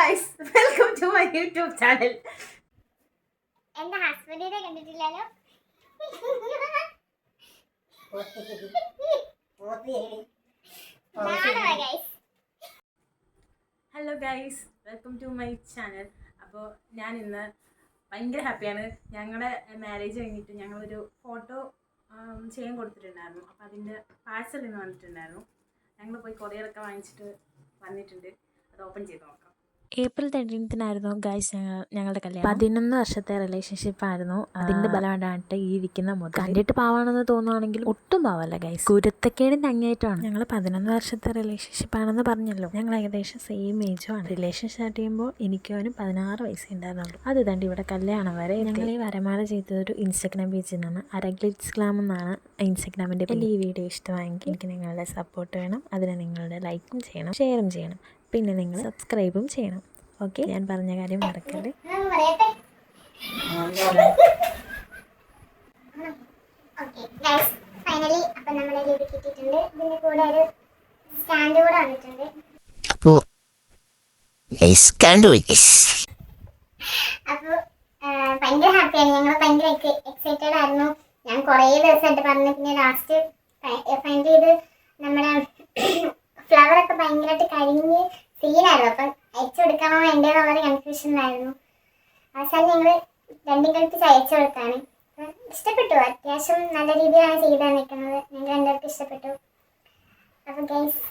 Guys, welcome to my YouTube channel. എന്റെ ഹസ്ബൻഡിനെ കണ്ടിട്ടില്ലല്ലോ. Hello guys, welcome to my channel. അപ്പോൾ ഞാൻ ഇന്ന് ഭയങ്കര ഹാപ്പിയാണ്. ഞങ്ങളുടെ മാരേജ് കഴിഞ്ഞിട്ട് ഞങ്ങളൊരു ഫോട്ടോ ചെയ്യാൻ കൊടുത്തിട്ടുണ്ടായിരുന്നു. അപ്പോൾ അതിൻ്റെ പാഴ്സൽ ഇന്ന് വന്നിട്ടുണ്ടായിരുന്നു. ഞങ്ങൾ പോയി കൊറിയറൊക്കെ വാങ്ങിച്ചിട്ട് വന്നിട്ടുണ്ട്. അത് ഓപ്പൺ ചെയ്ത് നോക്കാം. ഏപ്രിൽ 13-നായിരുന്നു ഗൈസ് ഞങ്ങളുടെ കല്യാണം. 11 വർഷത്തെ റിലേഷൻഷിപ്പായിരുന്നു. അതിൻ്റെ ബലമായിട്ട് ഈ ഇരിക്കുന്ന മുതൽ കണ്ടിട്ട് പാവാണെന്ന് തോന്നുവാണെങ്കിൽ ഒട്ടും പാവല്ല ഗൈസ്, കുരുത്തക്കേടിൻ്റെ അങ്ങേറ്റമാണ്. ഞങ്ങൾ 11 വർഷത്തെ റിലേഷൻഷിപ്പാണെന്ന് പറഞ്ഞല്ലോ. ഞങ്ങൾ ഏകദേശം സെയിം ഏജും ആണ്. റിലേഷൻ സ്റ്റാർട്ട് ചെയ്യുമ്പോൾ എനിക്കും അവനും 16 വയസ്സേ ഉണ്ടായിരുന്നുള്ളൂ. അത് തണ്ട് ഇവിടെ കല്യാണം വരെ. ഞങ്ങൾ ഈ വരമാല ചെയ്തതൊരു ഇൻസ്റ്റാഗ്രാം പേജിൽ നിന്നാണ്. അരഗ്ലിറ്റ്സ് ഗ്ലാം എന്നാണ് ഇൻസ്റ്റാഗ്രാമിൻ്റെ. എൻ്റെ ഈ വീഡിയോ ഇഷ്ടമായെങ്കിൽ എനിക്ക് നിങ്ങളുടെ സപ്പോർട്ട് വേണം. അതിന് നിങ്ങളുടെ ലൈക്കും ചെയ്യണം, ഷെയറും ചെയ്യണം, പിന്നെ നിങ്ങൾ സബ്സ്ക്രൈബും ചെയ്യണം. ഓക്കെ, ഞാൻ പറഞ്ഞ കാര്യം മറക്കല്ലേ. ഫൈനലി അപ്പൊ നമ്മുടെ രീതി കിട്ടിയിട്ടുണ്ട്. ഇതിന്റെ കൂടെ ഒരു സ്റ്റാൻഡ് കൂടെ വന്നിട്ടുണ്ട്. അപ്പൊ ഭയങ്കര ഹാപ്പിയാണ്. ഞങ്ങൾ ഭയങ്കര എക്സൈറ്റഡ് ആയിരുന്നു. ഞാൻ കുറേ ദിവസമായിട്ട് പറഞ്ഞു. പിന്നെ ലാസ്റ്റ് ഫൈനലി ഇത് നമ്മുടെ ഫ്ലവർ ഒക്കെ ഭയങ്കരമായിട്ട് കരിഞ്ഞ് സീനായിരുന്നു. അപ്പം അയച്ചു കൊടുക്കാമോ വേണ്ടതെന്നുള്ളൊരു കൺഫ്യൂഷനിലായിരുന്നു. അവസാനം ഞങ്ങൾ രണ്ടും കളിച്ച് അയച്ചു കൊടുത്താണ്. ഇഷ്ടപ്പെട്ടു. അത്യാവശ്യം നല്ല രീതിയിലാണ് ചെയ്ത് നിൽക്കുന്നത്. ഞങ്ങൾ രണ്ടുപേർക്കും ഇഷ്ടപ്പെട്ടു. അപ്പം ഗൈസ്,